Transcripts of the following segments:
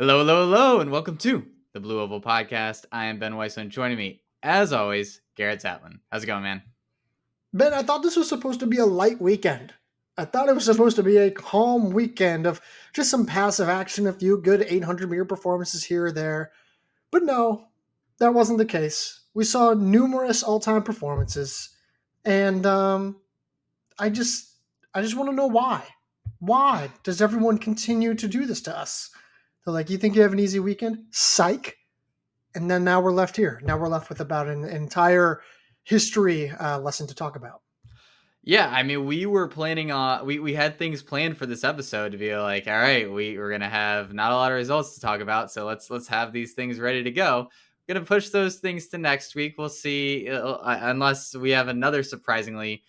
Hello, hello, hello, and welcome to the Blue Oval Podcast. I am Ben Weiss, and joining me, as always, Garrett Tatlin. How's it going, man? Ben, I thought this was supposed to be a light weekend. I thought it was supposed to be a calm weekend of just some passive action, a few good 800-meter performances here or there. But no, that wasn't the case. We saw numerous all-time performances, and I just, I just want to know why. Why does everyone continue to do this to us? They're like, you think you have an easy weekend? Psych. And then now we're left here. Now we're left with about an entire history lesson to talk about. Yeah, I mean, we were planning on we had things planned for this episode to be like, all right, we're gonna have not a lot of results to talk about, so let's have these things ready to go. We're gonna push those things to next week. We'll see, unless we have another surprisingly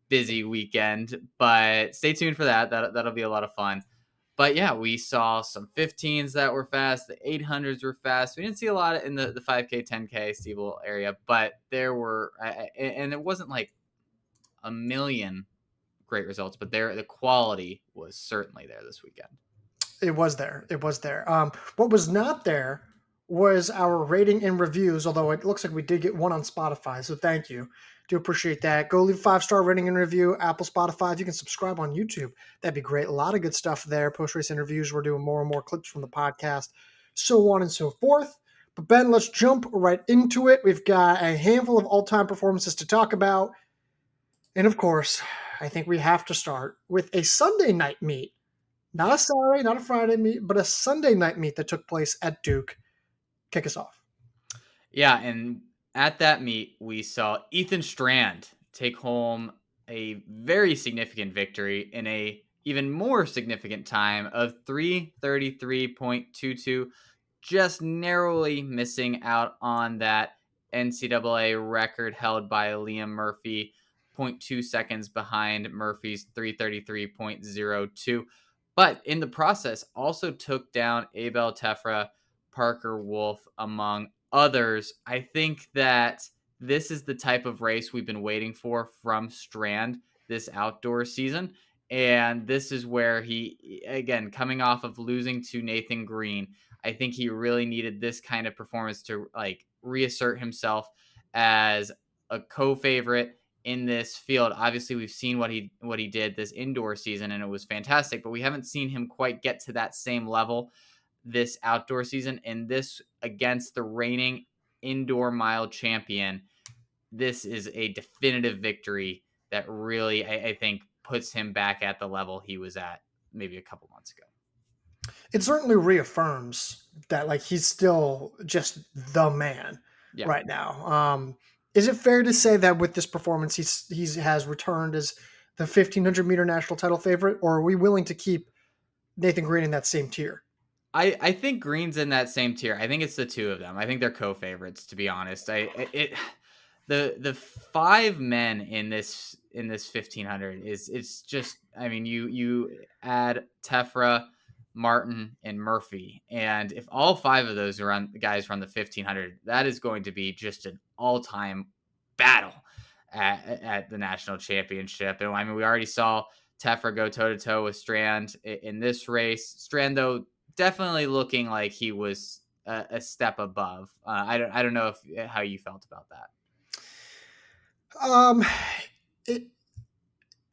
busy weekend. But stay tuned for that. That'll be a lot of fun. But yeah, we saw some 15s that were fast. The 800s were fast. We didn't see a lot in the 5K, 10K Steeple area, but there were, and it wasn't like a million great results, but the quality was certainly there this weekend. It was there. It was there. What was not there was our rating and reviews, although it looks like we did get one on Spotify. So thank you. Do appreciate that. Go leave a 5-star rating and review, Apple, Spotify. If you can subscribe on YouTube, that'd be great. A lot of good stuff there. Post-race interviews. We're doing more and more clips from the podcast, so on and so forth. But Ben, let's jump right into it. We've got a handful of all-time performances to talk about. And of course, I think we have to start with a Sunday night meet. Not a Saturday, not a Friday meet, but a Sunday night meet that took place at Duke. Kick us off. Yeah, and at that meet, we saw Ethan Strand take home a very significant victory in a even more significant time of 3:33.22, just narrowly missing out on that NCAA record held by Liam Murphy, 0.2 seconds behind Murphy's 3:33.02. But in the process, also took down Abel Teffra, Parker Wolfe, among others. I think that this is the type of race we've been waiting for from Strand this outdoor season. And this is where he, again, coming off of losing to Nathan Green, I think he really needed this kind of performance to like reassert himself as a co-favorite in this field. Obviously, we've seen what he did this indoor season, and it was fantastic, but we haven't seen him quite get to that same level this outdoor season. And this against the reigning indoor mile champion, this is a definitive victory that really, I think, puts him back at the level he was at maybe a couple months ago. It certainly reaffirms that like he's still just the man Yeah. right now. Is it fair to say that with this performance, he has returned as the 1500-meter national title favorite, or are we willing to keep Nathan Green in that same tier? I think Green's in that same tier. I think it's the two of them. I think they're co-favorites, to be honest. The five men in this 1500 is it's just, I mean, you add Teffra, Martin, and Murphy, and if all five of those guys run the 1500, that is going to be just an all-time battle at the national championship. And I mean, we already saw Teffra go toe-to-toe with Strand in this race. Strand, though, definitely looking like he was a step above. I don't know how you felt about that. It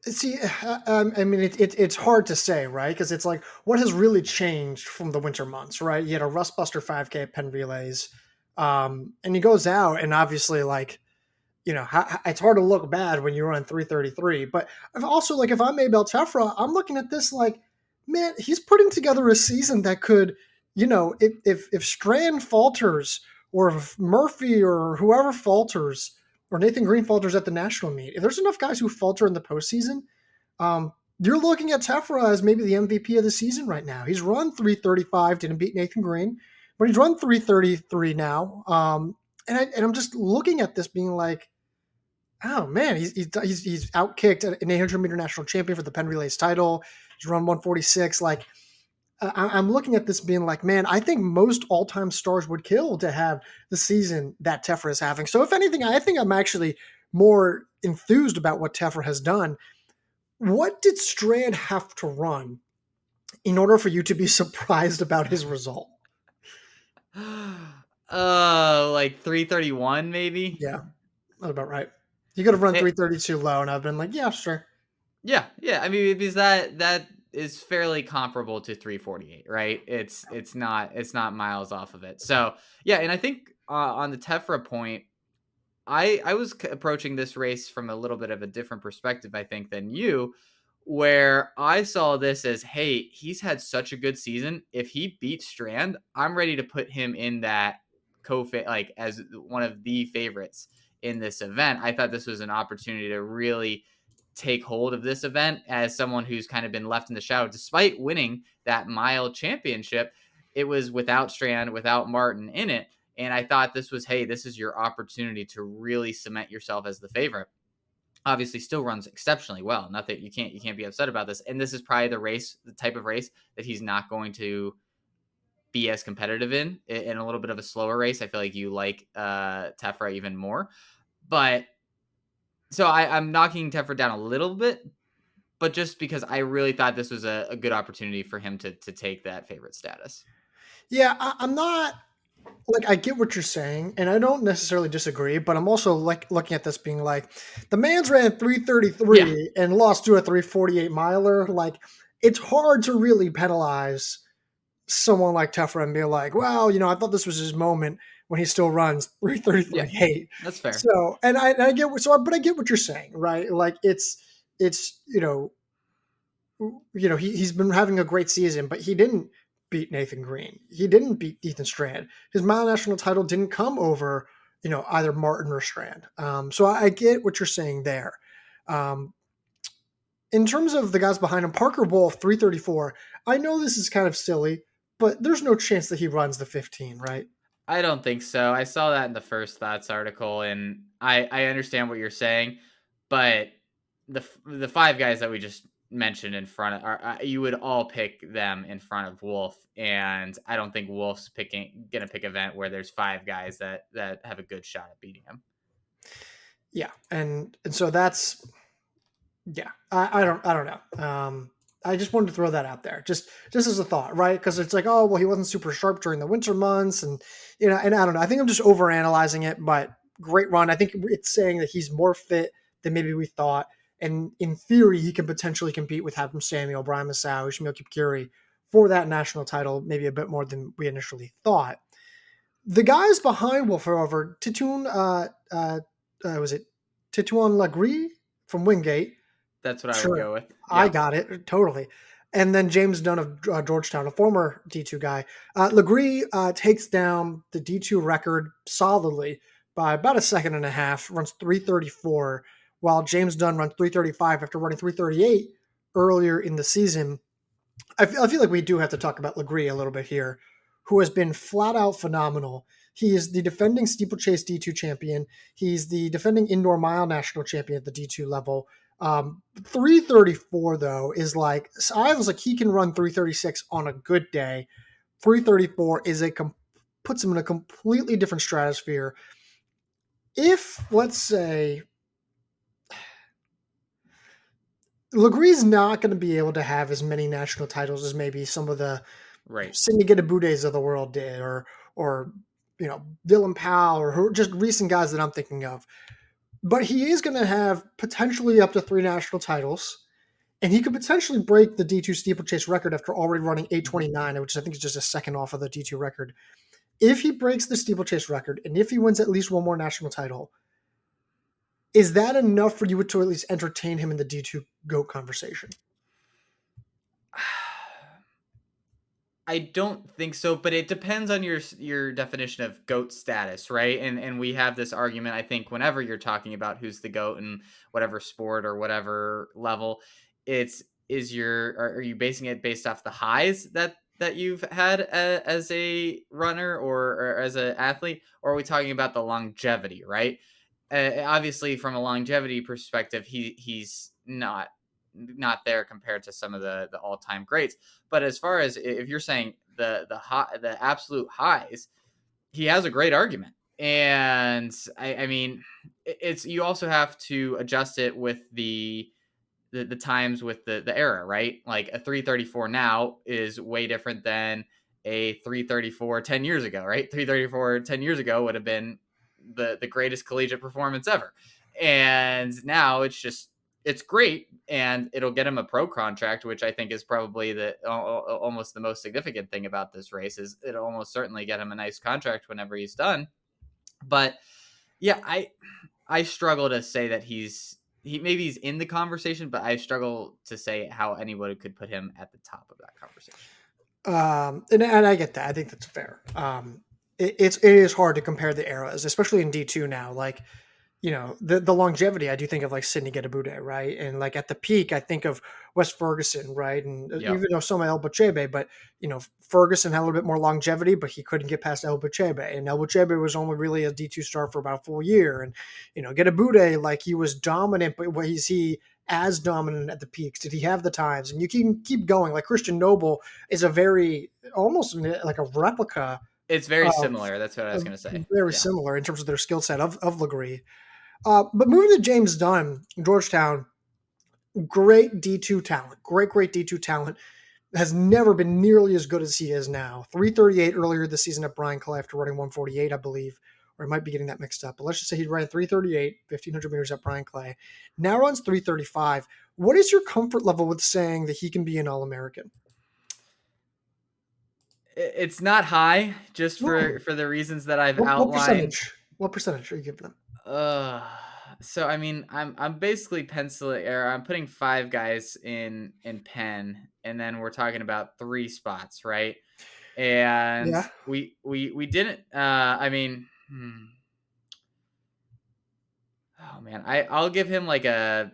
See, I mean, it's hard to say, right? Because it's like, what has really changed from the winter months, right? You had a Rustbuster 5K at Penn Relays, and he goes out, and obviously, like, it's hard to look bad when you run 3:33. But I've also, like, if I'm Abel Teffra, I'm looking at this like, man, he's putting together a season that could, if Strand falters, or if Murphy or whoever falters, or Nathan Green falters at the national meet, if there's enough guys who falter in the postseason, you're looking at Teffra as maybe the MVP of the season right now. He's run 3:35, didn't beat Nathan Green, but he's run 3:33 now. And I'm just looking at this being like, oh man, he's outkicked an 800-meter national champion for the Penn Relays title. He's run 146. Like, I'm looking at this being like, man, I think most all-time stars would kill to have the season that Teffra is having. So if anything, I think I'm actually more enthused about what Teffra has done. What did Strand have to run in order for you to be surprised about his result? Like 331 maybe. Yeah, that's about right. You could have run It, 332 low, and I've been like, yeah, sure. yeah. I mean, because that is fairly comparable to 348, right? It's not miles off of it. So yeah, and I think on the Teffra point, I was approaching this race from a little bit of a different perspective, I think, than you, where I saw this as, hey, he's had such a good season. If he beats Strand, I'm ready to put him in that like as one of the favorites in this event. I thought this was an opportunity to really take hold of this event as someone who's kind of been left in the shadow, despite winning that mile championship. It was without Strand, without Martin in it. And I thought this was, hey, this is your opportunity to really cement yourself as the favorite. Obviously, still runs exceptionally well. Nothing you can't be upset about this. And this is probably the type of race that he's not going to be as competitive in a little bit of a slower race. I feel like you like Teffra even more. But so I'm knocking Teffra down a little bit, but just because I really thought this was a good opportunity for him to take that favorite status. Yeah, I'm not like I get what you're saying, and I don't necessarily disagree, but I'm also like looking at this being like the man's ran Yeah, 333 and lost to a 348 miler. Like it's hard to really penalize someone like Teffra and be like, well, I thought this was his moment when he still runs yeah, 333.8. that's fair. So, and I get but I get what you're saying, right? Like it's he's been having a great season, but he didn't beat Nathan Green. He didn't beat Ethan Strand. His mile national title didn't come over, either Martin or Strand. So I get what you're saying there. Um, in terms of the guys behind him, Parker Wolfe, 334. I know this is kind of silly, but there's no chance that he runs the 15, right? I don't think so. I saw that in the First Thoughts article, and I understand what you're saying, but the five guys that we just mentioned in front of are you would all pick them in front of Wolf, and I don't think Wolf's gonna pick an event where there's five guys that have a good shot at beating him. Yeah, and so that's yeah. I don't know. I just wanted to throw that out there, just as a thought, right? Because it's like, oh well, he wasn't super sharp during the winter months, and and I don't know. I think I'm just over analyzing it, but great run. I think it's saying that he's more fit than maybe we thought, and in theory, he can potentially compete with Hatem Samuel, Brian Masau, Ishmael Kipkiri for that national title, maybe a bit more than we initially thought. The guys behind Wolf, however, Titouan, was it Titouan Lagree from Wingate? That's what I would Sure, go with. I Yep. got it totally. And then James Dunn of Georgetown, a former D2 guy. Legree takes down the D2 record solidly by about a second and a half, runs 334, while James Dunn runs 335 after running 338 earlier in the season. I feel like we do have to talk about Legree a little bit here, who has been flat out phenomenal. He is the defending steeplechase D2 champion. He's the defending indoor mile national champion at the D2 level. 334 though is like I was like he can run 336 on a good day. 334 is puts him in a completely different stratosphere. If let's say Legree's not going to be able to have as many national titles as maybe some of the Right. Sidney Getabudes of the world did, or Dylan Powell, or just recent guys that I'm thinking of. But he is going to have potentially up to 3 national titles, and he could potentially break the D2 steeplechase record after already running Mhm. 829, which I think is just a second off of the D2 record. If he breaks the steeplechase record, and if he wins at least one more national title, is that enough for you to at least entertain him in the D2 GOAT conversation? I don't think so, but it depends on your definition of goat status, right? And we have this argument, I think, whenever you're talking about who's the goat in whatever sport or whatever level, it's are you basing it based off the highs that you've had as a runner or as an athlete, or are we talking about the longevity, right? Obviously, from a longevity perspective, he's not there compared to some of the all time greats. But as far as if you're saying the absolute highs, he has a great argument. And I mean, it's you also have to adjust it with the times with the era, right? Like a 334 now is way different than a 334 10 years ago, right? 334 10 years ago would have been the greatest collegiate performance ever. And now it's great, and it'll get him a pro contract, which I think is probably the almost the most significant thing about this race. Is it'll almost certainly get him a nice contract whenever he's done. But yeah, I struggle to say that maybe he's in the conversation, but I struggle to say how anybody could put him at the top of that conversation. And I get that. I think that's fair. It is hard to compare the eras, especially in D2 now. Like, the longevity, I do think of like Sidney Getabude, right? And like at the peak, I think of Wes Ferguson, right? And Yep. even though some El Bachebe, but Ferguson had a little bit more longevity, but he couldn't get past El Bachebe. And El Bachebe was only really a D2 star for about a full year. And, Getabude, like he was dominant, but is he as dominant at the peaks? Did he have the times? And you can keep going. Like Christian Noble is a very, almost like a replica. It's very similar. That's what I was going to say. Very similar in terms of their skill set of Legree. But moving to James Dunn, Georgetown, great D2 talent, great D2 talent, has never been nearly as good as he is now. 338 earlier this season at Bryan Clay after running 148, I believe, or I might be getting that mixed up. But let's just say he ran 338, 1,500 meters at Bryan Clay. Now runs 335. What is your comfort level with saying that he can be an All-American? It's not high, just for the reasons that I've outlined. What percentage are you giving them? So I mean, I'm basically penciling, or I'm putting 5 guys in Penn, and then we're talking about 3 spots, right? And yeah, we didn't. I mean, oh man, I'll give him like a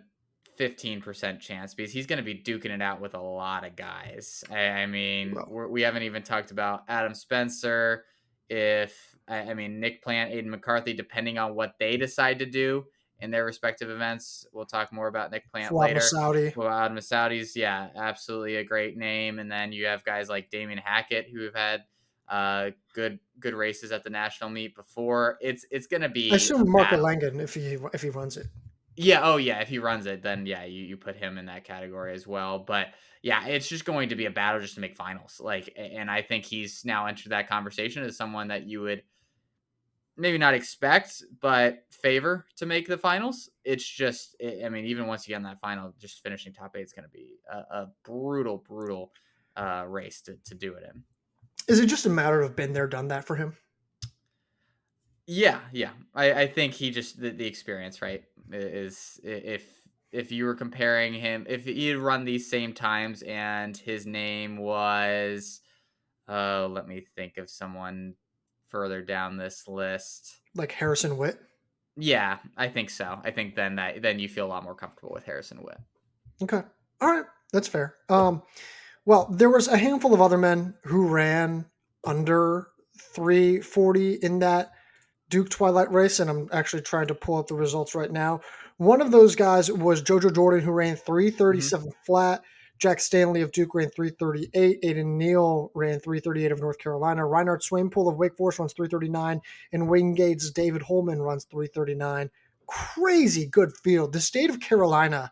15% chance because he's going to be duking it out with a lot of guys. I mean, we haven't even talked about Adam Spencer. I mean, Nick Plant, Aiden McCarthy, depending on what they decide to do in their respective events. We'll talk more about Nick Plant later. Fouad Masoudi's, yeah, absolutely a great name. And then you have guys like Damian Hackett who have had good races at the national meet before. It's going to be. I assume Marco Langen if he runs it. Yeah. Oh, yeah. If he runs it, then yeah, you put him in that category as well. But yeah, it's just going to be a battle just to make finals. Like, and I think he's now entered that conversation as someone that you would maybe not expect, but favor to make the finals. It's just, I mean, even once you get in that final, just finishing top 8 is going to be a brutal race to do it in. Is it just a matter of been there, done that for him? Yeah. I think he just the experience, right? Is if you were comparing him, if he had run these same times and his name was, let me think of someone further down this list, like Harrison Witt. Yeah, I think so. I think then you feel a lot more comfortable with Harrison Witt. Okay, all right, that's fair. Well, there was a handful of other men who ran under 340 in that Duke Twilight race, and I'm actually trying to pull up the results right now. One of those guys was JoJo Jordan, who ran 337 flat. Jack Stanley of Duke ran 338. Aiden Neal ran 338 of North Carolina. Reinhard Swainpool of Wake Forest runs 339. And Wingate's David Holman runs 339. Crazy good field. The state of Carolina.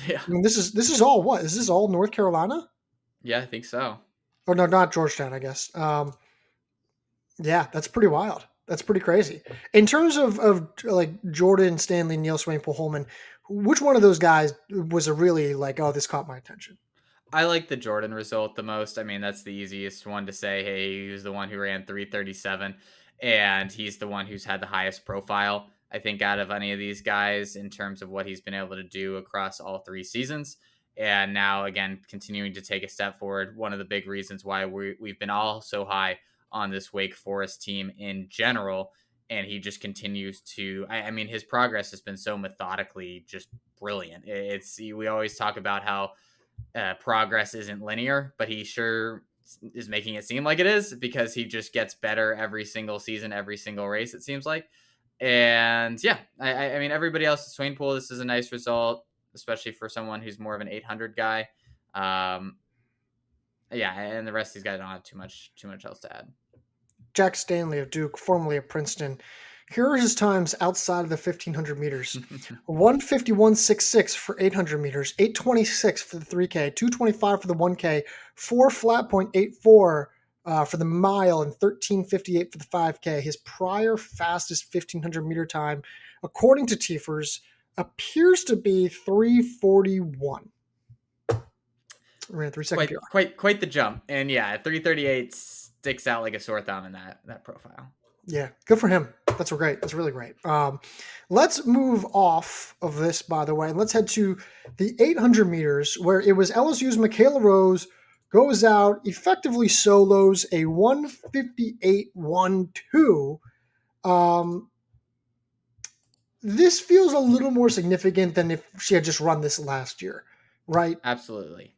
Yeah. I mean, this is all what? Is this all North Carolina? Yeah, I think so. Oh, no, not Georgetown, I guess. Yeah, that's pretty wild. That's pretty crazy. In terms of like Jordan, Stanley, Neal, Swainpool, Holman, which one of those guys was a really like, oh, this caught my attention? I like the Jordan result the most. I mean, that's the easiest one to say. Hey, he was the one who ran 337, and he's the one who's had the highest profile, I think, out of any of these guys in terms of what he's been able to do across all 3 seasons. And now, again, continuing to take a step forward. One of the big reasons why we've been all so high on this Wake Forest team in general. And he just continues to, I mean, his progress has been so methodically just brilliant. We always talk about how progress isn't linear, but he sure is making it seem like it is because he just gets better every single season, every single race, it seems like. And yeah, I mean, everybody else at Swainpool, this is a nice result, especially for someone who's more of an 800 guy. Yeah, and the rest of these guys don't have too much else to add. Jack Stanley of Duke, formerly of Princeton. Here are his times outside of the 1,500 meters. 151.66 for 800 meters, 826 for the 3K, 225 for the 1K, 4 flat point 84 for the mile and 13:58 for the 5K. His prior fastest 1500-meter time, according to Teffra's, appears to be 3:41. Ran a 3-second PR. Quite the jump. And yeah, 3:38 sticks out like a sore thumb in that profile. Yeah, good for him. That's great. That's really great. Let's move off of this, by the way, and let's head to the 800 meters, where it was LSU's Michaela Rose goes out, effectively solos a 1:58.12. This feels a little more significant than if she had just run this last year, right? Absolutely.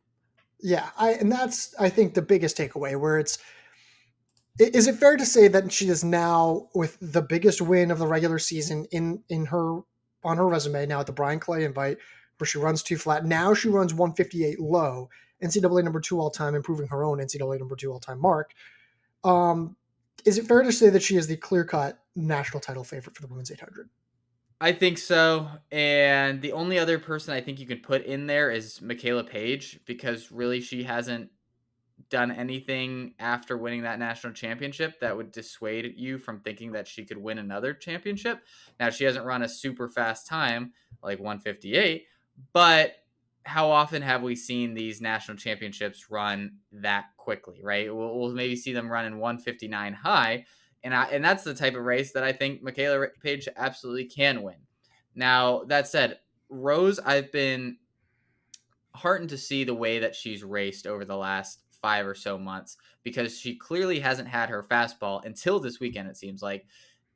Yeah, and that's, I think, the biggest takeaway, where is it fair to say that she is now with the biggest win of the regular season in her on her resume now at the Brian Clay invite, where she runs too flat. Now she runs 1:58 low, NCAA number 2 all time, improving her own NCAA number 2 all time mark. Is it fair to say that she is the clear cut national title favorite for the women's 800? I think so. And the only other person I think you could put in there is Michaela Page, because really she hasn't done anything after winning that national championship that would dissuade you from thinking that she could win another championship. Now, she hasn't run a super fast time like 1:58, but how often have we seen these national championships run that quickly, right? We'll maybe see them run in 1:59 high, and that's the type of race that I think Michaela Page absolutely can win. Now, that said, Rose, I've been heartened to see the way that she's raced over the last 5 or so months, because she clearly hasn't had her fastball until this weekend, it seems like,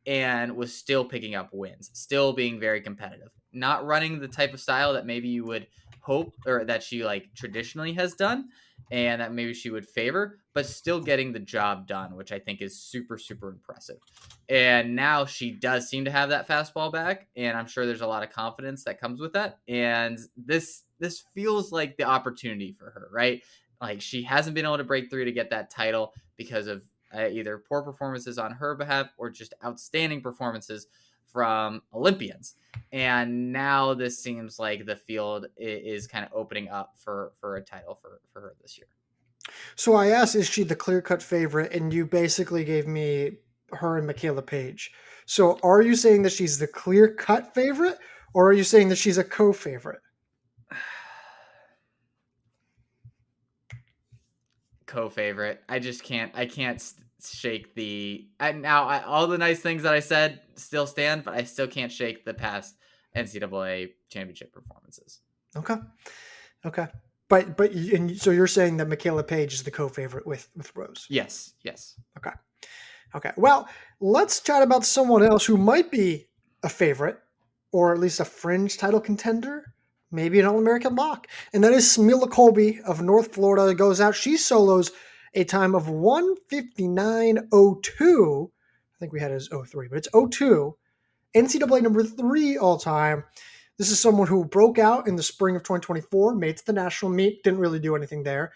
and was still picking up wins, still being very competitive, not running the type of style that maybe you would hope, or that she like traditionally has done and that maybe she would favor, but still getting the job done, which I think is super, super impressive. And now she does seem to have that fastball back, and I'm sure there's a lot of confidence that comes with that. And this feels like the opportunity for her, right? Like, she hasn't been able to break through to get that title because of either poor performances on her behalf or just outstanding performances from Olympians. And now this seems like the field is kind of opening up for a title for her this year. So I asked, is she the clear-cut favorite? And you basically gave me her and Michaela Page. So are you saying that she's the clear-cut favorite, or are you saying that she's a co-favorite? Co-favorite. I can't shake all the nice things that I said still stand, but I still can't shake the past NCAA championship performances. Okay. So you're saying that Michaela Page is the co-favorite with Rose? Yes. Okay. Well, let's chat about someone else who might be a favorite, or at least a fringe title contender, maybe an All-American lock, and that is Smilla Kolbe of North Florida. Goes out. She solos a time of 1:59.02. I think we had it as 03, but it's 02. NCAA number 3 all time. This is someone who broke out in the spring of 2024, made it to the national meet, didn't really do anything there.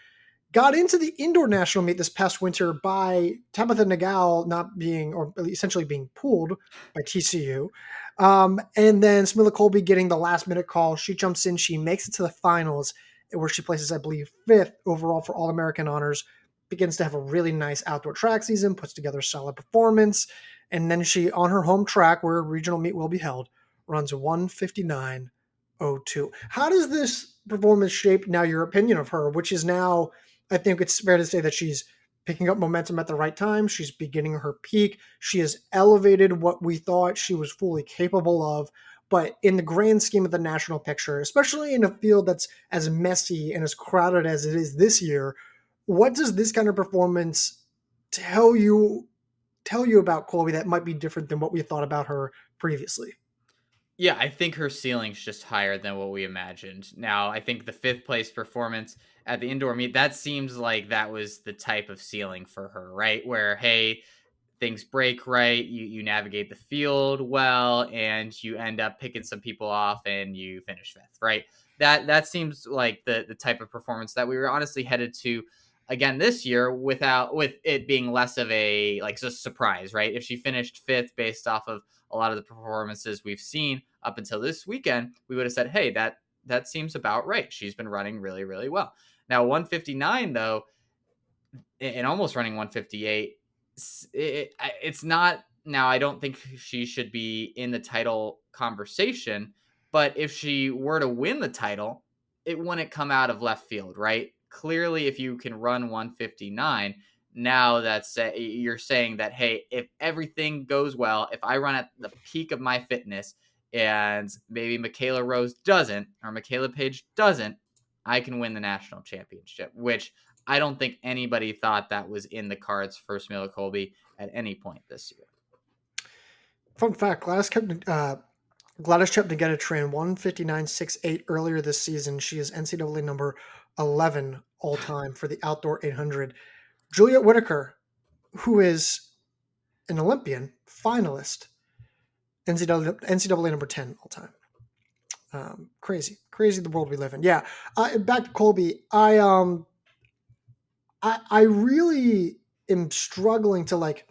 Got into the indoor national meet this past winter by Tabitha Nagal not being, or essentially being pulled by TCU. And then Smilla Kolbe getting the last minute call. She jumps in, she makes it to the finals, where she places, I believe, 5th overall for All-American honors. Begins to have a really nice outdoor track season, puts together a solid performance. And then she, on her home track where a regional meet will be held, runs 1:59.02. How does this performance shape now your opinion of her, which is now, I think it's fair to say that she's picking up momentum at the right time. She's beginning her peak. She has elevated what we thought she was fully capable of. But in the grand scheme of the national picture, especially in a field that's as messy and as crowded as it is this year, what does this kind of performance tell you about Kolbe that might be different than what we thought about her previously? Yeah, I think her ceiling's just higher than what we imagined. Now, I think the 5th place performance at the indoor meet, that seems like that was the type of ceiling for her, right? Where, hey, things break right, you navigate the field well, and you end up picking some people off and you finish 5th, right? That seems like the type of performance that we were honestly headed to again this year, with it being less of a like just surprise, right? If she finished 5th based off of a lot of the performances we've seen up until this weekend, we would have said, hey, that seems about right. She's been running really, really well. Now, 1:59 though, and almost running 158. It's not now. I don't think she should be in the title conversation, but if she were to win the title, it wouldn't come out of left field, right? Clearly, if you can run 159, now that's you're saying that, hey, if everything goes well, if I run at the peak of my fitness and maybe Michaela Rose doesn't or Michaela Page doesn't, I can win the national championship, which I don't think anybody thought that was in the cards for Smilla Kolbe at any point this year. Fun fact: Gladys Chepngetich ran 159.68 earlier this season. She is NCAA number 11 all time for the outdoor 800. Juliet Whitaker, who is an Olympian finalist, NCAA number 10 all time. Crazy the world we live in. Yeah. Back to Kolbe. I really am struggling to like.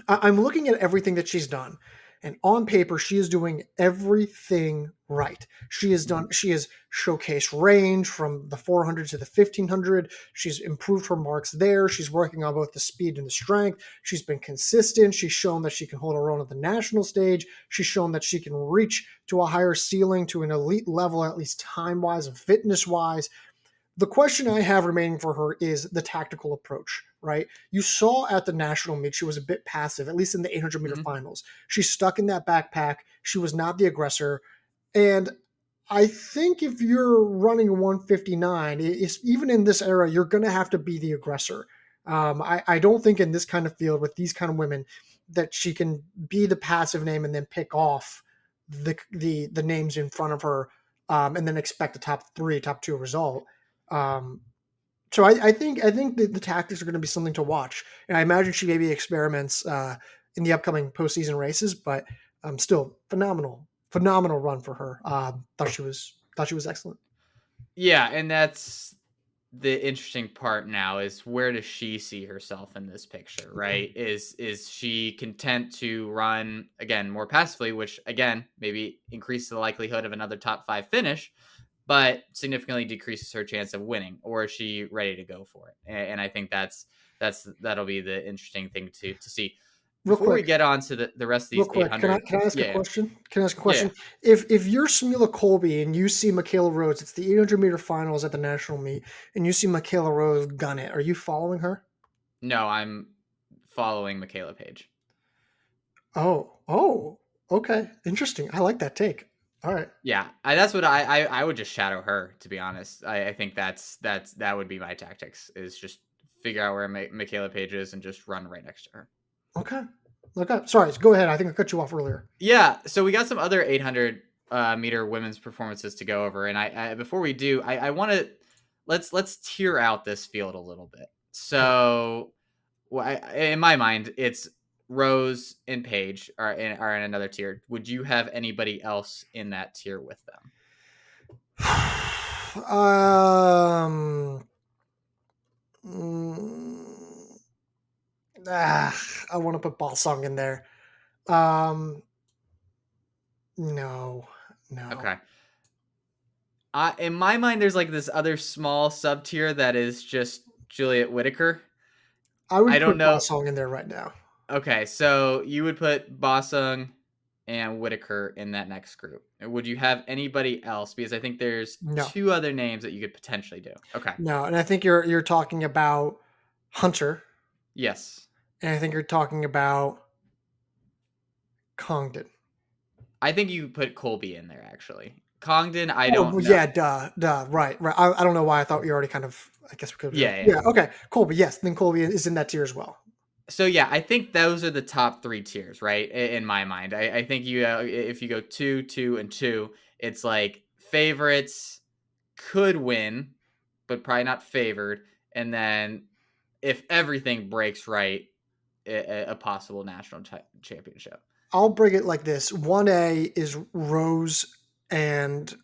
I'm looking at everything that she's done, and on paper, she is doing everything right. She has showcased range from the 400 to the 1500. She's improved her marks there. She's working on both the speed and the strength. She's been consistent. She's shown that she can hold her own at the national stage. She's shown that she can reach to a higher ceiling, to an elite level, at least time-wise and fitness-wise. The question I have remaining for her is the tactical approach, right? You saw at the national meet, she was a bit passive, at least in the 800 meter finals. She's stuck in that backpack. She was not the aggressor. And I think if you're running 159, even in this era, you're going to have to be the aggressor. I don't think in this kind of field with these kind of women that she can be the passive name and then pick off the names in front of her and then expect a top 3, top 2 result. So I think the tactics are going to be something to watch, and I imagine she maybe experiments in the upcoming postseason races. But still, phenomenal run for her. Thought she was excellent. Yeah, and that's the interesting part now is where does she see herself in this picture, right? Is she content to run again more passively, which again maybe increases the likelihood of another top 5 finish, but significantly decreases her chance of winning, or is she ready to go for it? And I think that'll be the interesting thing to see. Real Before we quick, get on to the rest of these can 800, I ask a yeah, question? Can I ask a yeah, question? If you're Smilla Kolbe and you see Michaela Rose, it's the 800 meter finals at the national meet, and you see Michaela Rose gun it, are you following her? no, I'm following Michaela Page. Oh, okay, interesting. I like that take. All right. Yeah, that's what I would just shadow her, to be honest. I think that would be my tactics, is just figure out where Michaela Page is and just run right next to her. Okay. Sorry, go ahead. I think I cut you off earlier. Yeah, so we got some other 800 meter women's performances to go over, and I before we do, I want to let's tier out this field a little bit. So, in my mind, it's Rose and Page are in another tier. Would you have anybody else in that tier with them? um. mm, I want to put Ball Song in there. No, no. Okay. In my mind, there's like this other small sub tier that is just Juliet Whitaker. I would I don't put Ball know. Song in there right now. Okay, so you would put Bosung and Whitaker in that next group. Would you have anybody else? Because I think there's No, 2 other names that you could potentially do. Okay. no, and I think you're talking about Hunter, Yes. and I think you're talking about Congdon. I think you put Kolbe in there, actually. Congdon, I Oh, don't well, know. yeah, right. I don't know why I thought you already kind of. I guess we could. Yeah. Okay, Kolbe. Yes, then Kolbe is in that tier as well. So yeah, I think those are the top 3 tiers, right? In my mind, I think you if you go 2, 2, and 2, it's like favorites could win, but probably not favored, and then if everything breaks right, a possible national championship. I'll bring it like this: 1A is Rose and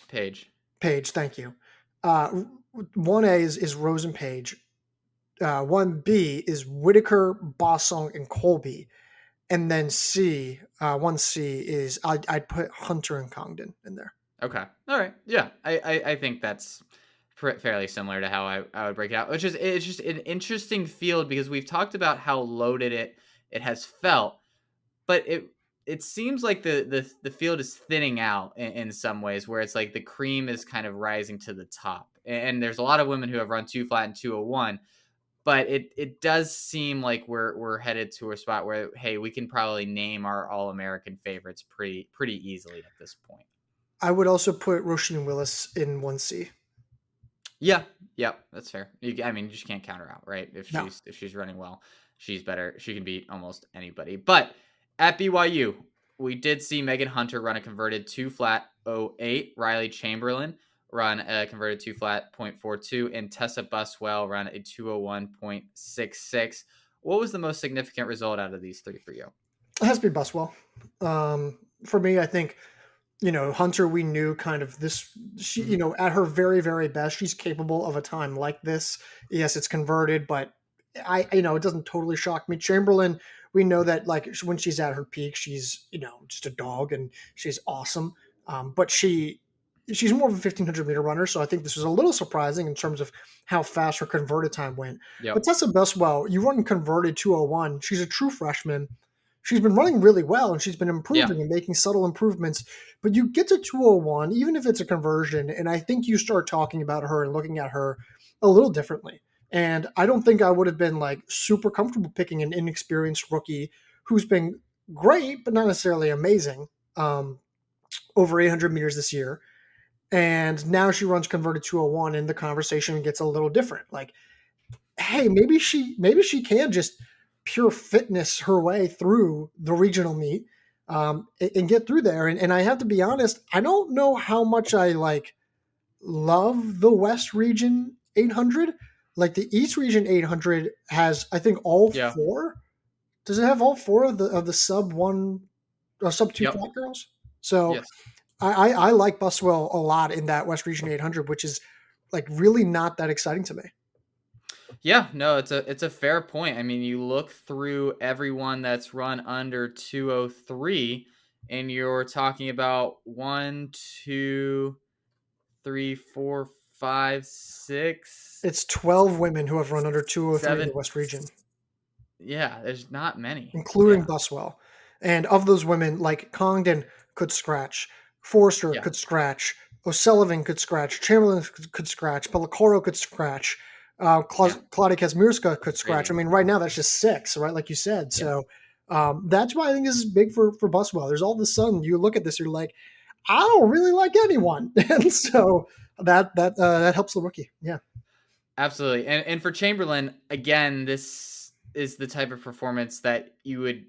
Page. Page. Thank you. 1A is Rose and Page. 1B is Whitaker, Bossong, and Kolbe. And then 1C is I'd put Hunter and Congdon in there. Okay. All right. Yeah. I think that's fairly similar to how I would break it out, which is it's just an interesting field because we've talked about how loaded it has felt, but it seems like the field is thinning out in some ways where it's like the cream is kind of rising to the top, and there's a lot of women who have run two flat and 201, but it does seem like we're headed to a spot where hey, we can probably name our All American favorites pretty easily at this point. I would also put Roisin Willis in 1C. Yeah, yep, that's fair. I mean, you just can't count her out, right? No. If she's running well, she's better. She can beat almost anybody. But at BYU, we did see Megan Hunter run a converted 2 flat 08, Riley Chamberlain run a converted 2 flat .42, and Tessa Buswell run a 201.66. What was the most significant result out of these three for you? It has to be Buswell. For me, I think, Hunter, we knew kind of this, she, at her very, very best, she's capable of a time like this. Yes, it's converted, but it doesn't totally shock me. Chamberlain, we know that like when she's at her peak, she's, just a dog and she's awesome. But she's more of a 1500-meter runner. So I think this was a little surprising in terms of how fast her converted time went. But Yep. Tessa Buswell, you run converted 201. She's a true freshman. She's been running really well and she's been Yeah. improving and making subtle improvements. But you get to 201, even if it's a conversion, and I think you start talking about her and looking at her a little differently. And I don't think I would have been like super comfortable picking an inexperienced rookie who's been great, but not necessarily amazing, over 800 meters this year. And now she runs converted 201 and the conversation gets a little different. Like, hey, maybe she can just pure fitness her way through the regional meet, and get through there. And I have to be honest, I don't know how much I like love the West Region 800. Like the East Region 800 has, I think, all Yeah. four. Does it have all four of the sub one or sub two Yep. flat girls? So Yes. I like Buswell a lot in that West Region 800, which is like really not that exciting to me. Yeah, no, it's a fair point. I mean, you look through everyone that's run under 203 and you're talking about one, two, three, four, five, six, It's 12 women who have run under 203 in the seven. West Region, Yeah, there's not many. including Yeah. Buswell. And of those women, like Congdon could scratch, Forrester Yeah. could scratch, O'Sullivan could scratch, Chamberlain could scratch, Pellicoro could scratch, Yeah. Claudia Kazmierska could scratch. I Crazy. mean, right now that's just six, right? Like you said. Yeah. So that's why I think this is big for Buswell. There's all of a sudden you look at this, you're like, I don't really like anyone, and so that helps the rookie. Yeah. Absolutely. And for Chamberlain, again, this is the type of performance that you would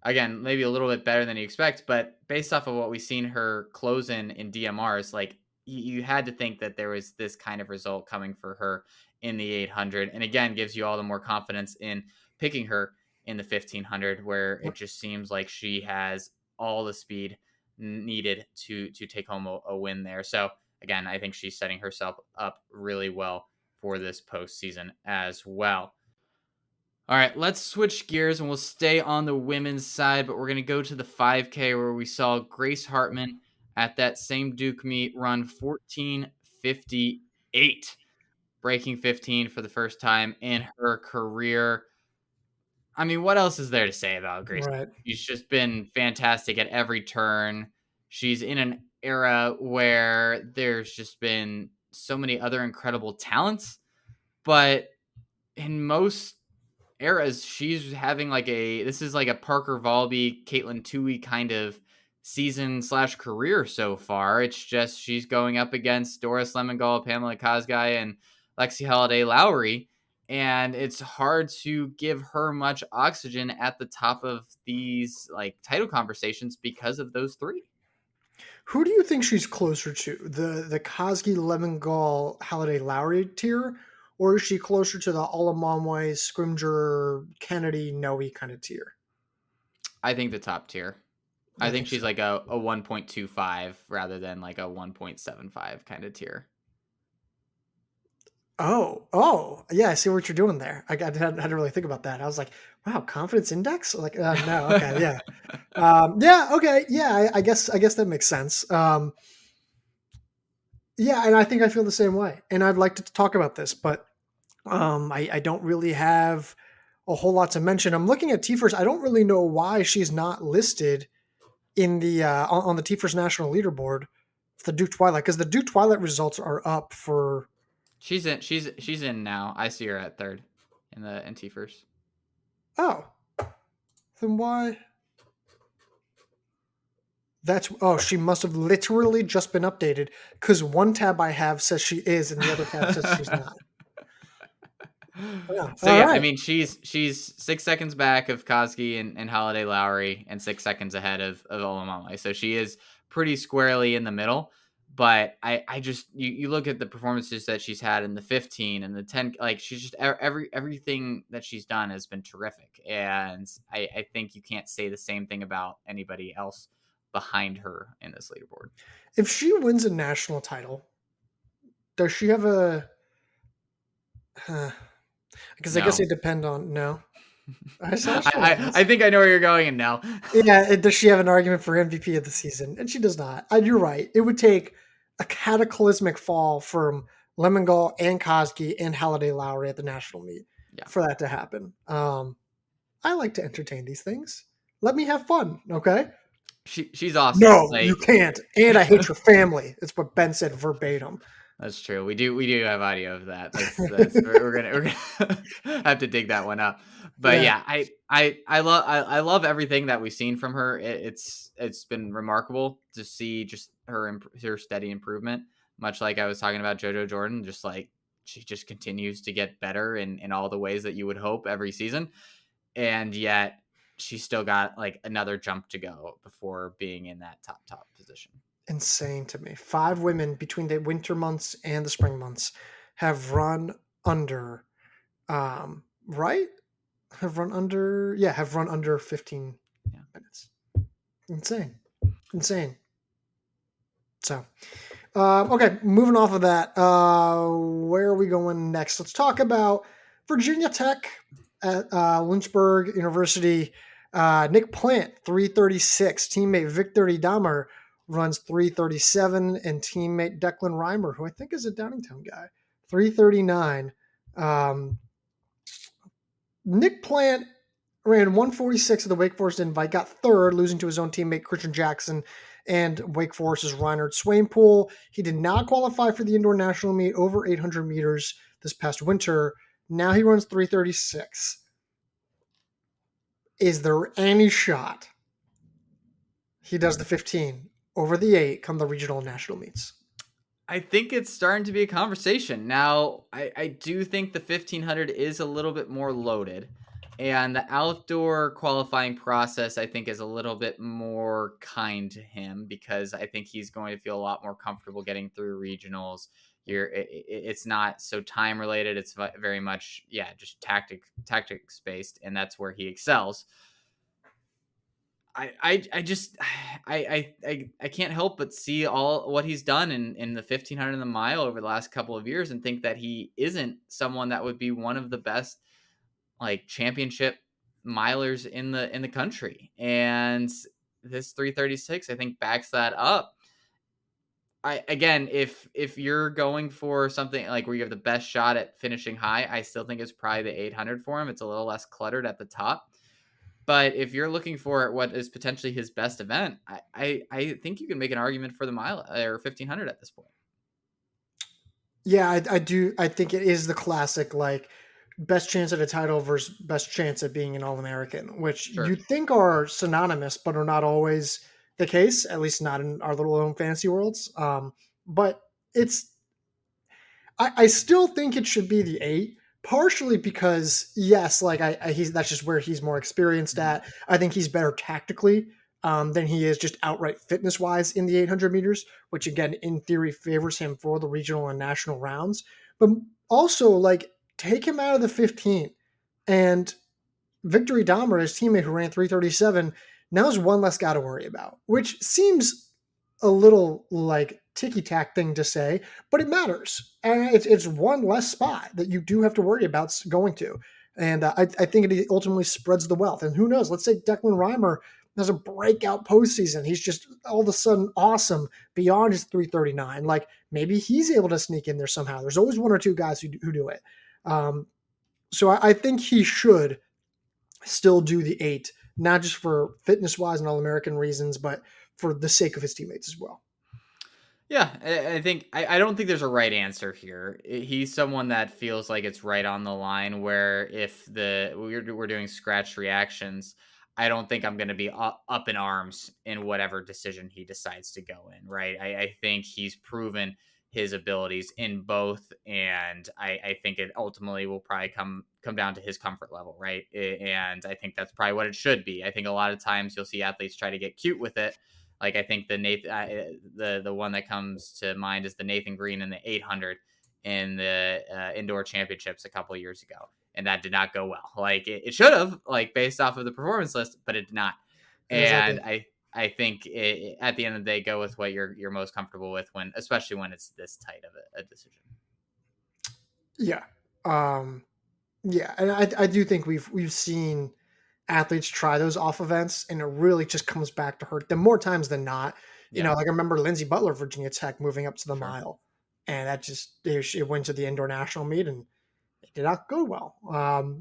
again, maybe a little bit better than you expect, but based off of what we've seen her close in DMRs, like you had to think that there was this kind of result coming for her in the 800. And again, gives you all the more confidence in picking her in the 1500, where it just seems like she has all the speed needed to take home a win there. So again, I think she's setting herself up really well for this postseason as well. All right, let's switch gears and we'll stay on the women's side, but we're going to go to the 5K where we saw Grace Hartman at that same Duke meet run 14:58, breaking 15 for the first time in her career. I mean, what else is there to say about Grace? Right. She's just been fantastic at every turn. She's in an era where there's just been so many other incredible talents, but in most eras, she's having like this is like a Parker Valby, Caitlin Tui kind of season slash career so far. It's just she's going up against Doris Lemongol, Pamela Kosgei, and Lexi Holiday Lowry. And it's hard to give her much oxygen at the top of these like title conversations because of those three. Who do you think she's closer to? The Kosgei, Lemongol, Halliday, Lowry tier, or is she closer to the Alamamway, Scrimger, Kennedy, Noe kind of tier? I think the top tier. I I think think she's so. like a 1.25 rather than like a 1.75 kind of tier. Oh, yeah. I see what you're doing there. I hadn't really think about that. I was like, wow, confidence index? Like, no, okay, yeah, yeah, okay, yeah. I guess that makes sense. Yeah, and I think I feel the same way. And I'd like to talk about this, but I don't really have a whole lot to mention. I'm looking at Teffra's. I don't really know why she's not listed in the on the Teffra's national leaderboard for the Duke Twilight, because the Duke Twilight results are up for. She's in. She's in now. I see her at third in the NT first. Oh, then why? She must have literally just been updated, because one tab I have says she is and the other tab says she's not. Yeah. So All yeah, I right. mean she's 6 seconds back of Koski and Holiday Lowry and 6 seconds ahead of Olamame. So she is pretty squarely in the middle. But I just you look at the performances that she's had in the 15 and the 10, like she's just everything that she's done has been terrific. And I think you can't say the same thing about anybody else behind her in this leaderboard. If she wins a national title, does she have a? Because I guess No. it depend on no. I was trying to I ask. think I know where you're going, and no. Yeah, does she have an argument for MVP of the season? And she does not. You're right. It would take a cataclysmic fall from Lemongol and Koski and Halliday Lowry at the national meet Yeah. for that to happen. I like to entertain these things. Let me have fun, okay? She's awesome. No, you Like can't. And I hate your family. It's what Ben said verbatim. that's true. We do have audio of that. That's we're gonna have to dig that one up. But Yeah, yeah, I love everything that we've seen from her. It's been remarkable to see just her steady improvement. Much like I was talking about JoJo Jordan, just like she just continues to get better in all the ways that you would hope every season, and yet she's still got like another jump to go before being in that top position. insane to me. 5 women between the winter months and the spring months have run under, right? Have run under 15 Yeah. minutes. Insane. Insane. So, okay, moving off of that, where are we going next? Let's talk about Virginia Tech at Lynchburg University. Nick Plant, 336. Teammate Victor Dahmer runs 337. And teammate Declan Reimer, who I think is a Downingtown guy, 339. Nick Plant ran 146 of the Wake Forest invite, got third, losing to his own teammate Christian Jackson and Wake Forest's Reinhard Swainpool. He did not qualify for the indoor national meet over 800 meters this past winter. Now he runs 336. Is there any shot he does the 15 over the 8 come the regional national meets? I think it's starting to be a conversation. Now, I do think the 1500 is a little bit more loaded. And the outdoor qualifying process, I think, is a little bit more kind to him because I think he's going to feel a lot more comfortable getting through regionals. It's not so time related. It's very much, yeah, just tactics based, and that's where he excels. I just I can't help but see all what he's done in the 1500 and the mile over the last couple of years and think that he isn't someone that would be one of the best like championship milers in the country. And this 336 I think backs that up. I again, if you're going for something like where you have the best shot at finishing high, I still think it's probably the 800 for him. It's a little less cluttered at the top. But if you're looking for what is potentially his best event, I think you can make an argument for the mile or 1500 at this point. Yeah, I do. I think it is the classic, like, best chance at a title versus best chance at being an All American, which you Sure. think are synonymous, but are not always the case, at least not in our little own fantasy worlds. But it's, I still think it should be the 8, partially because, yes, like, he's that's just where he's more experienced Mhm. at. I think he's better tactically than he is just outright fitness wise in the 800 meters, which again, in theory, favors him for the regional and national rounds. But also, like, take him out of the 15 and Victory Dahmer, his teammate who ran 337, now has one less guy to worry about, which seems a little like ticky tack thing to say, but it matters. And it's one less spot that you do have to worry about going to. And I think it ultimately spreads the wealth. And who knows? Let's say Declan Reimer has a breakout postseason. He's just all of a sudden awesome beyond his 339. Like maybe he's able to sneak in there somehow. There's always one or two guys who do it. So I think he should still do the 8, not just for fitness wise and All American reasons, but for the sake of his teammates as well. Yeah, I think I don't think there's a right answer here. He's someone that feels like it's right on the line. Where if we're doing scratch reactions, I don't think I'm going to be up in arms in whatever decision he decides to go in. Right? I think he's proven his abilities in both, and I think it ultimately will probably come down to his comfort level, right? And I think that's probably what it should be. I think a lot of times you'll see athletes try to get cute with it. Like I think the one that comes to mind is the Nathan Green in the 800 in the indoor championships a couple of years ago, and that did not go well. Like it should have, like based off of the performance list, but it did not. Exactly. And I think at the end of the day, go with what you're most comfortable with especially when it's this tight of a decision. Yeah. Yeah, and I do think we've seen athletes try those off events, and it really just comes back to hurt them more times than not. Yeah, Like I remember Lindsey Butler, Virginia Tech, moving up to the sure. mile, and that just it went to the indoor national meet, and it did not go well.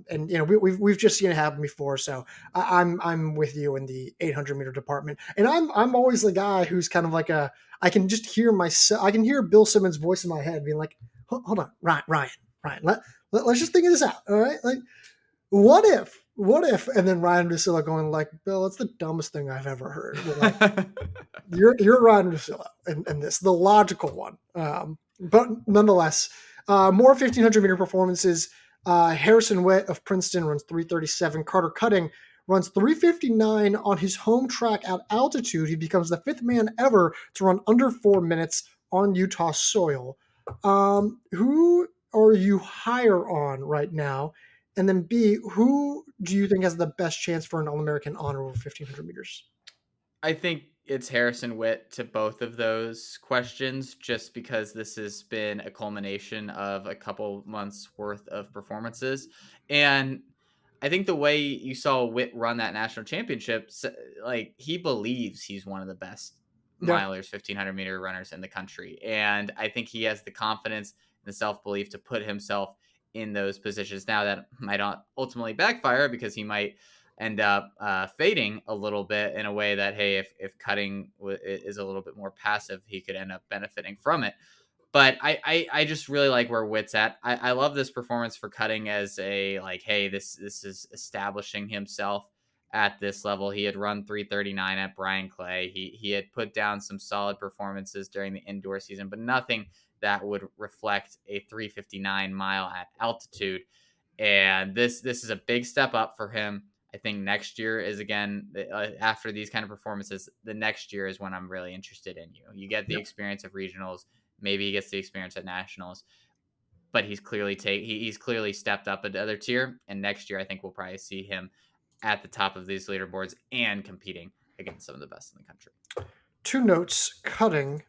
And we've just seen it happen before, so I'm with you in the 800-meter department, and I'm always the guy who's kind of like I can just hear myself. I can hear Bill Simmons' voice in my head being like, hold on, Ryan, let's just think of this out, all right? Like, what if, and then Ryan Russillo going like, Bill, that's the dumbest thing I've ever heard. We're like, you're Ryan Russillo, and this the logical one. But nonetheless, more 1500-meter performances. Harrison Witt of Princeton runs 337. Carter Cutting runs 359 on his home track at altitude. He becomes the 5th man ever to run under 4 minutes on Utah soil. Who are you higher on right now? And then B, who do you think has the best chance for an All-American honor over 1500 meters? I think it's Harrison Witt to both of those questions, just because this has been a culmination of a couple months worth of performances. And I think the way you saw Witt run that national championship, like he believes he's one of the best Yeah. milers, 1500-meter runners in the country. And I think he has the confidence and the self belief to put himself in those positions. Now, that might not ultimately backfire because he might end up fading a little bit in a way that, hey, if Cutting is a little bit more passive, he could end up benefiting from it. But I just really like where Witt's at. I love this performance for Cutting as a like, hey, this is establishing himself at this level. He had run 339 at Brian Clay. He had put down some solid performances during the indoor season, but nothing that would reflect a 359 mile at altitude. And this is a big step up for him. I think next year is again after these kind of performances. The next year is when I'm really interested in you. You get the Yep. experience of regionals. Maybe he gets the experience at nationals, but he's clearly stepped up another tier. And next year, I think we'll probably see him at the top of these leaderboards and competing against some of the best in the country. 2 notes. Cutting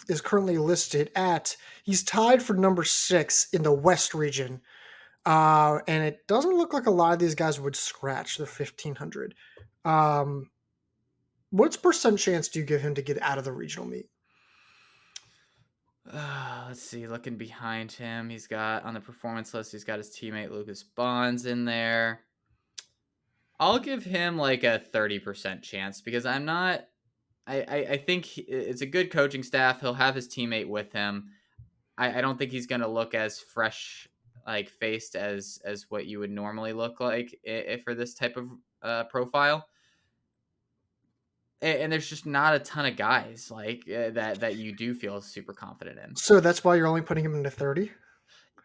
is currently listed at, he's tied for number 6 in the West region. And it doesn't look like a lot of these guys would scratch the 1500. What's percent chance do you give him to get out of the regional meet? Let's see. Looking behind him, he's got on the performance list, he's got his teammate Lucas Bonds in there. I'll give him like a 30% chance because I'm not. I think it's a good coaching staff. He'll have his teammate with him. I don't think he's going to look as fresh, like faced as what you would normally look like if for this type of profile. And there's just not a ton of guys like that you do feel super confident in. So that's why you're only putting him into 30?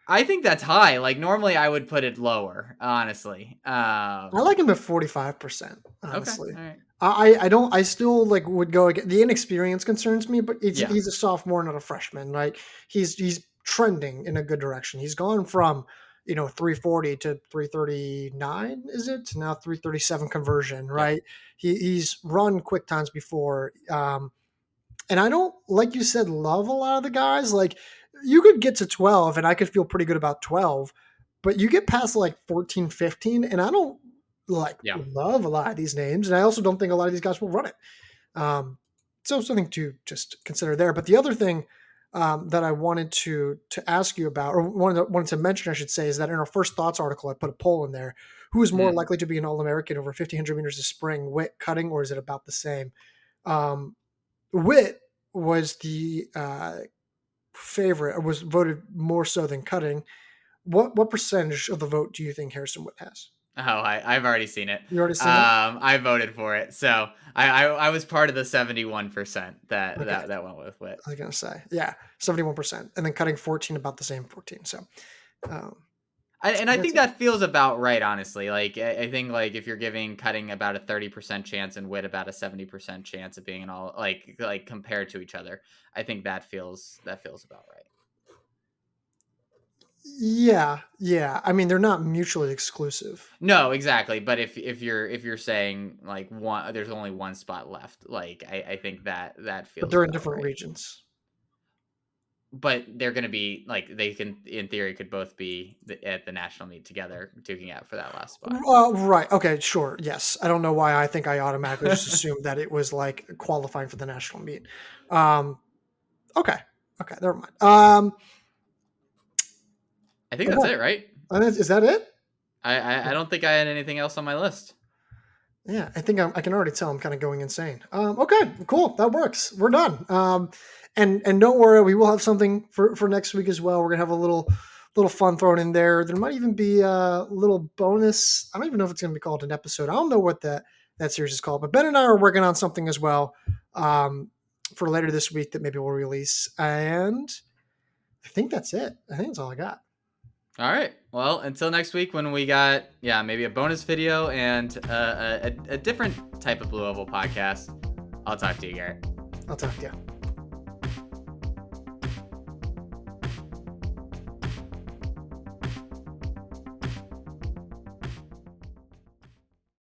I think that's high. Like normally I would put it lower, honestly. I like him at 45%, Okay, honestly. all right. I don't, I still like would go again. The inexperience concerns me, but Yeah, he's a sophomore, not a freshman. Like he's trending in a good direction. He's gone from 340 to 339, is it? To now 337 conversion, yep. right? He's run quick times before. And I don't, like you said, love a lot of the guys. Like you could get to 12 and I could feel pretty good about 12, but you get past like 14, 15, and I don't like Yeah. love a lot of these names, and I also don't think a lot of these guys will run it. So something to just consider there. But the other thing that I wanted to ask you about, or wanted to mention, I should say, is that in our first thoughts article, I put a poll in there: who is more Mm. likely to be an All-American over 1,500 meters this spring, Witt, cutting, or is it about the same? Witt was the favorite, or was voted more so than cutting. What percentage of the vote do you think Harrison Witt has? Oh, I've already seen it. You already seen it? I voted for it, so I was part of the 71% Okay, that went with Witt. I was gonna say, yeah, 71%, and then cutting 14, about the same 14. So, um, And I that's think it. that feels about right, honestly. Like I think like if you're giving cutting about a 30% chance and Witt about a 70% chance of being an all like compared to each other, I think that feels about right. Yeah, yeah. I mean, they're not mutually exclusive, No, exactly. But if you're saying like there's only one spot left, like I think that but feels they're in about different right. regions. But they're going to be like they can in theory could both be at the national meet together, duking out for that last spot. Right. Okay. Sure. Yes. I don't know why I think I automatically just assumed that it was like qualifying for the national meet. Um, okay. Okay. Never mind. I think that's Okay. it, right? Is that it? I don't think I had anything else on my list. Yeah, I think I can already tell I'm kind of going insane. Okay, cool, that works. We're done. And don't worry, we will have something for next week as well. We're gonna have a little fun thrown in there. There might even be a little bonus. I don't even know if it's gonna be called an episode. I don't know what that series is called, but Ben and I are working on something as well for later this week that maybe we'll release. And I think that's it. I think that's all I got. All right. Well, until next week when we got maybe a bonus video and a different type of Blue Oval podcast. I'll talk to you, Garrett. I'll talk to you.